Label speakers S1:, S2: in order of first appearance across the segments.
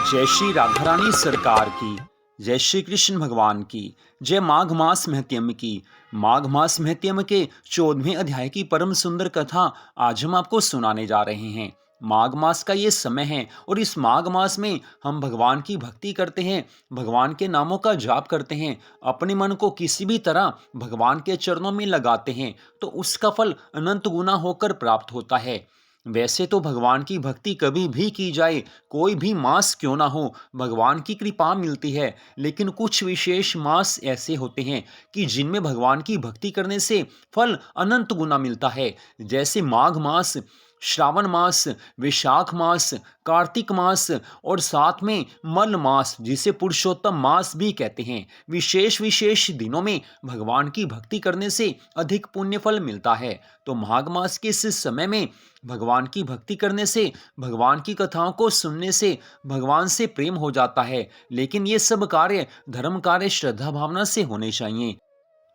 S1: जय श्री राधा रानी सरकार की। जय श्री कृष्ण भगवान की। जय माघ मास महत्यम की। माघ मास महत्यम के 14वें अध्याय की परम सुंदर कथा आज हम आपको सुनाने जा रहे हैं। माघ मास का ये समय है और इस माघ मास में हम भगवान की भक्ति करते हैं, भगवान के नामों का जाप करते हैं, अपने मन को किसी भी तरह भगवान के चरणों में लगाते हैं तो उसका फल अनंत गुना होकर प्राप्त होता है। वैसे तो भगवान की भक्ति कभी भी की जाए, कोई भी मास क्यों ना हो, भगवान की कृपा मिलती है। लेकिन कुछ विशेष मास ऐसे होते हैं कि जिनमें भगवान की भक्ति करने से फल अनंत गुना मिलता है। जैसे माघ मास, श्रावण मास, वैशाख मास, कार्तिक मास और साथ में मल मास जिसे पुरुषोत्तम मास भी कहते हैं। विशेष विशेष दिनों में भगवान की भक्ति करने से अधिक पुण्य फल मिलता है। तो माघ मास के इस समय में भगवान की भक्ति करने से, भगवान की कथाओं को सुनने से भगवान से प्रेम हो जाता है। लेकिन ये सब कार्य धर्म कार्य श्रद्धा भावना से होने चाहिए।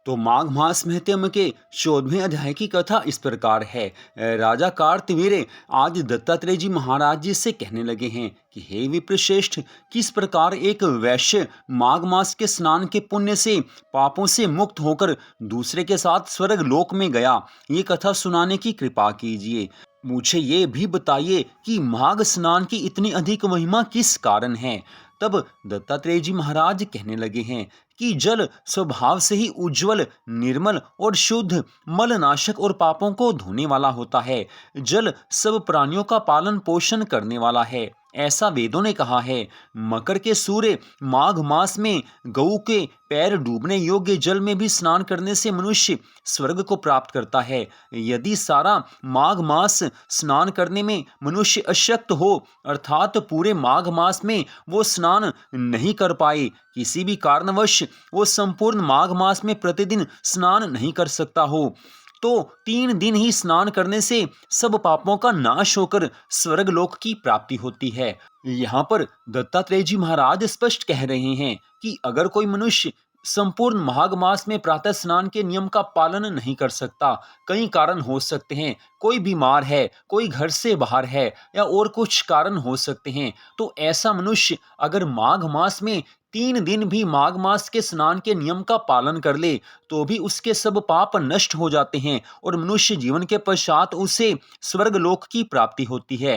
S1: तो माघ मास महत्यम के 14वें अध्याय की कथा इस प्रकार है। राजा कार्तवीर्य आज दत्तात्रेय जी महाराज जी से कहने लगे हैं कि हे विप्रश्रेष्ठ, किस प्रकार एक वैश्य माघ मास के स्नान के पुण्य से पापों से मुक्त होकर दूसरे के साथ स्वर्ग लोक में गया, ये कथा सुनाने की कृपा कीजिए। मुझे ये भी बताइए कि माघ स्नान की इतनी अधिक महिमा किस कारण है। तब दत्तात्रेय जी महाराज कहने लगे हैं कि जल स्वभाव से ही उज्जवल, निर्मल और शुद्ध, मलनाशक और पापों को धोने वाला होता है। जल सब प्राणियों का पालन पोषण करने वाला है, ऐसा वेदों ने कहा है। मकर के सूर्य माघ मास में गऊ के पैर डूबने योग्य जल में भी स्नान करने से मनुष्य स्वर्ग को प्राप्त करता है। यदि सारा माघ मास स्नान करने में मनुष्य अशक्त हो, अर्थात पूरे माघ मास में वो स्नान नहीं कर पाए, किसी भी कारणवश वो संपूर्ण माघ मास में प्रतिदिन स्नान नहीं कर सकता हो, तो 3 दिन ही स्नान करने से सब पापों का नाश होकर स्वर्ग लोक की प्राप्ति होती है। यहाँ पर दत्तात्रेय जी महाराज स्पष्ट कह रहे हैं कि अगर कोई मनुष्य संपूर्ण माघ मास में प्रातः स्नान के नियम का पालन नहीं कर सकता, कई कारण हो सकते हैं, कोई बीमार है, कोई घर से बाहर है या और कुछ कारण हो सकते हैं, तो ऐसा मनुष्य अगर माघ मास में 3 दिन भी माघ मास के स्नान के नियम का पालन कर ले तो भी उसके सब पाप नष्ट हो जाते हैं और मनुष्य जीवन के पश्चात उसे स्वर्ग लोक की प्राप्ति होती है।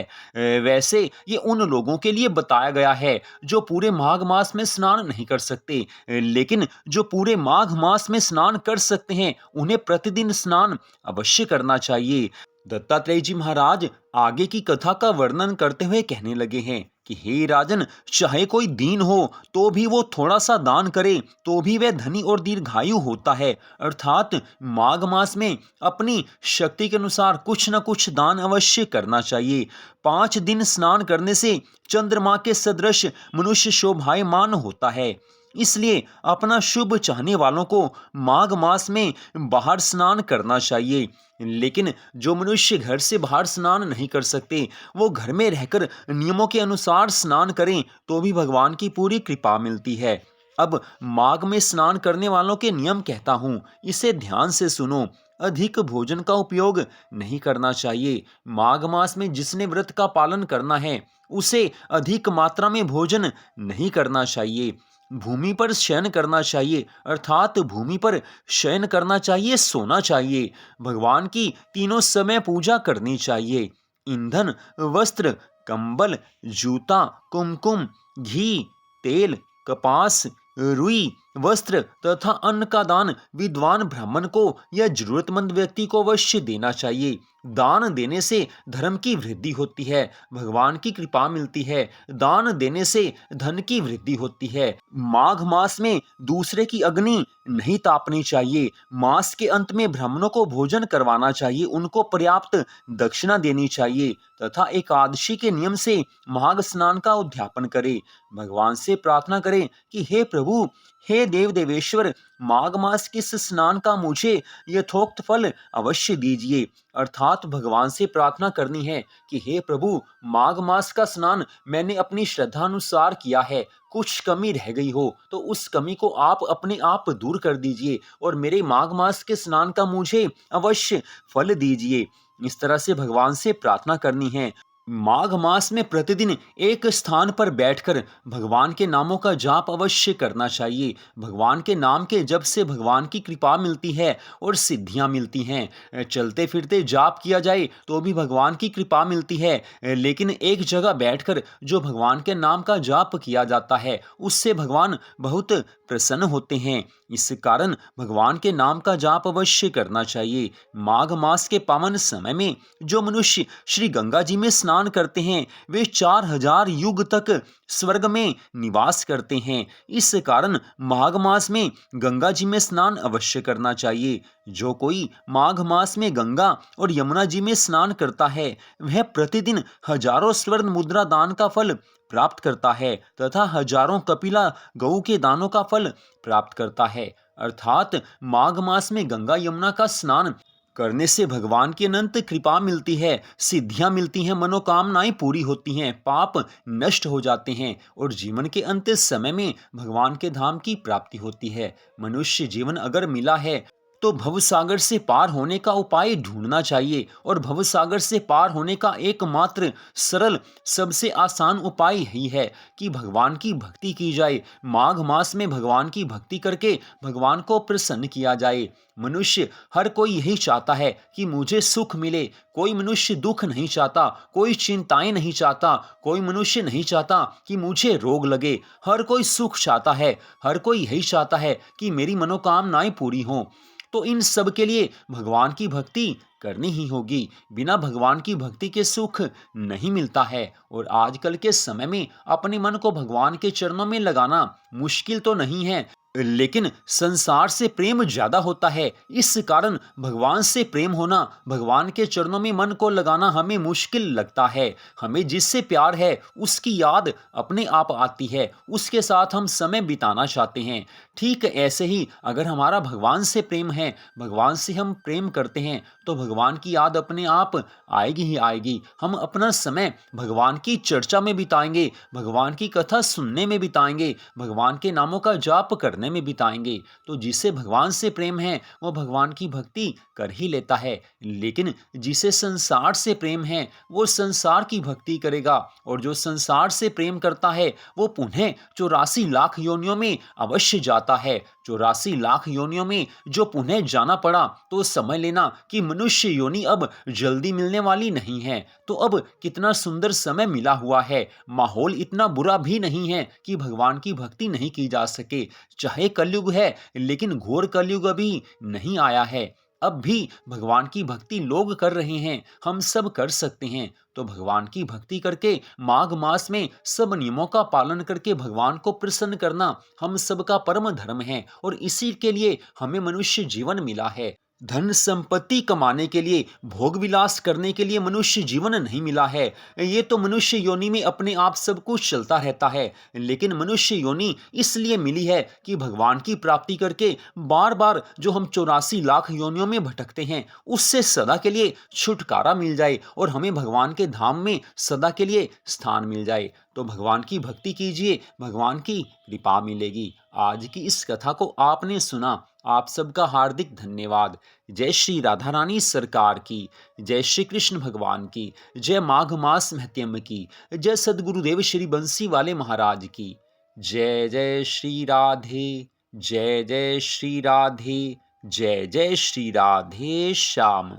S1: वैसे ये उन लोगों के लिए बताया गया है जो पूरे माघ मास में स्नान नहीं कर सकते, लेकिन जो पूरे माघ मास में स्नान कर सकते हैं उन्हें प्रतिदिन स्नान अवश्य करना चाहिए। दत्तात्रेय जी महाराज आगे की कथा का वर्णन करते हुए कहने लगे हैं कि हे राजन, चाहे कोई दीन हो तो भी वो थोड़ा सा दान करे तो भी वह धनी और दीर्घायु होता है। अर्थात माघ मास में अपनी शक्ति के अनुसार कुछ न कुछ दान अवश्य करना चाहिए। 5 दिन स्नान करने से चंद्रमा के सदृश मनुष्य शोभायमान होता है। इसलिए अपना शुभ चाहने वालों को माघ मास में बाहर स्नान करना चाहिए। लेकिन जो मनुष्य घर से बाहर स्नान नहीं कर सकते, वो घर में रहकर नियमों के अनुसार स्नान करें तो भी भगवान की पूरी कृपा मिलती है। अब माघ में स्नान करने वालों के नियम कहता हूँ, इसे ध्यान से सुनो। अधिक भोजन का उपयोग नहीं करना चाहिए। माघ मास में जिसने व्रत का पालन करना है उसे अधिक मात्रा में भोजन नहीं करना चाहिए। भूमि पर शयन करना चाहिए, अर्थात भूमि पर शयन करना चाहिए, सोना चाहिए। भगवान की तीनों समय पूजा करनी चाहिए। ईंधन, वस्त्र, कंबल, जूता, कुमकुम, घी, तेल, कपास, रुई, वस्त्र तथा अन्न का दान विद्वान ब्राह्मण को या जरूरतमंद व्यक्ति को अवश्य देना चाहिए। दान देने से धर्म की वृद्धि होती है, भगवान की कृपा मिलती है। दान देने से धन की वृद्धि होती है। माघ मास में दूसरे की अग्नि नहीं तापनी चाहिए। मास के अंत में ब्राह्मणों को भोजन करवाना चाहिए, उनको पर्याप्त दक्षिणा देनी चाहिए तथा एकादशी के नियम से माघ स्नान का उद्यापन करें। भगवान से प्रार्थना करें कि हे प्रभु, हे देव देवेश्वर, माघ मास के इस स्नान का मुझे यथोक्त फल अवश्य दीजिए। अर्थात भगवान से प्रार्थना करनी है कि हे प्रभु, माघ मास का स्नान मैंने अपनी श्रद्धा अनुसार किया है, कुछ कमी रह गई हो तो उस कमी को आप अपने आप दूर कर दीजिए और मेरे माघ मास के स्नान का मुझे अवश्य फल दीजिए। इस तरह से भगवान से प्रार्थना करनी है। माघ मास में प्रतिदिन एक स्थान पर बैठकर भगवान के नामों का जाप अवश्य करना चाहिए। भगवान के नाम के जप से भगवान की कृपा मिलती है और सिद्धियां मिलती हैं। चलते फिरते जाप किया जाए तो भी भगवान की कृपा मिलती है, लेकिन एक जगह बैठकर जो भगवान के नाम का जाप किया जाता है उससे भगवान बहुत प्रसन्न होते हैं। इस कारण भगवान के नाम का जाप अवश्य करना चाहिए। माघ मास के पावन समय में जो मनुष्य श्री गंगा जी में स्नान करते हैं वे 4000 युग तक स्वर्ग में निवास करते हैं। इस कारण माघ मास में गंगा जी में स्नान अवश्य करना चाहिए। जो कोई माघ मास में गंगा और यमुना जी में स्नान करता है वह प्रतिदिन हजारों स्वर्ण मुद्रा दान का फल प्राप्त करता है तथा हजारों कपिला गऊ के दानों का फल प्राप्त करता है। अर्थात माघ मास में गंगा यमुना का स्नान करने से भगवान की अनंत कृपा मिलती है, सिद्धियां मिलती हैं, मनोकामनाएं पूरी होती हैं, पाप नष्ट हो जाते हैं और जीवन के अंत समय में भगवान के धाम की प्राप्ति होती है। मनुष्य जीवन अगर मिला है तो भवसागर से पार होने का उपाय ढूंढना चाहिए और भवसागर से पार होने का एकमात्र सरल सबसे आसान उपाय यही है कि भगवान की भक्ति की जाए। माघ मास में भगवान की भक्ति करके भगवान को प्रसन्न किया जाए। मनुष्य हर कोई यही चाहता है कि मुझे सुख मिले, कोई मनुष्य दुख नहीं चाहता, कोई चिंताएं नहीं चाहता, कोई मनुष्य नहीं चाहता कि मुझे रोग लगे। हर कोई सुख चाहता है, हर कोई यही चाहता है कि मेरी मनोकामनाएं पूरी हों। तो इन सब के लिए भगवान की भक्ति करनी ही होगी। बिना भगवान की भक्ति के सुख नहीं मिलता है और आजकल के समय में अपने मन को भगवान के चरणों में लगाना मुश्किल तो नहीं है, लेकिन संसार से प्रेम ज्यादा होता है। इस कारण भगवान से प्रेम होना, भगवान के चरणों में मन को लगाना हमें मुश्किल लगता है। हमें जिससे प्यार है उसकी याद अपने आप आती है, उसके साथ हम समय बिताना चाहते हैं। ठीक ऐसे ही अगर हमारा भगवान से प्रेम है, भगवान से हम प्रेम करते हैं तो भगवान की याद अपने आप आएगी ही आएगी। हम अपना समय भगवान की चर्चा में बिताएंगे, भगवान की कथा सुनने में बिताएंगे, भगवान के नामों का जाप करने में बिताएंगे। तो जिसे भगवान से प्रेम है वो भगवान की भक्ति कर ही लेता है, लेकिन जिसे संसार से प्रेम है वो संसार की भक्ति करेगा और जो संसार से प्रेम करता है वो पुनः 84 लाख योनियों में अवश्य जाता है। 84 लाख योनियों में जो पुनः जाना पड़ा तो समझ लेना कि मनुष्य योनि अब जल्दी मिलने वाली नहीं है। तो अब कितना सुंदर समय मिला हुआ है, माहौल इतना बुरा भी नहीं है कि भगवान की भक्ति नहीं की जा सके। चाहे कलयुग है लेकिन घोर कलयुग अभी नहीं आया है। अब भी भगवान की भक्ति लोग कर रहे हैं, हम सब कर सकते हैं। तो भगवान की भक्ति करके माघ मास में सब नियमों का पालन करके भगवान को प्रसन्न करना हम सबका परम धर्म है और इसी के लिए हमें मनुष्य जीवन मिला है। धन संपत्ति कमाने के लिए, भोग विलास करने के लिए मनुष्य जीवन नहीं मिला है। ये तो मनुष्य योनि में अपने आप सब कुछ चलता रहता है, लेकिन मनुष्य योनि इसलिए मिली है कि भगवान की प्राप्ति करके बार बार जो हम 84 लाख योनियों में भटकते हैं उससे सदा के लिए छुटकारा मिल जाए और हमें भगवान के धाम में सदा के लिए स्थान मिल जाए। तो भगवान की भक्ति कीजिए, भगवान की कृपा मिलेगी। आज की इस कथा को आपने सुना, आप सबका हार्दिक धन्यवाद। जय श्री राधा रानी सरकार की, जय श्री कृष्ण भगवान की, जय माघ मास महत्यम की, जय सदगुरुदेव श्री बंसी वाले महाराज की। जय जय श्री राधे, जय जय श्री राधे, जय जय श्री राधे श्याम।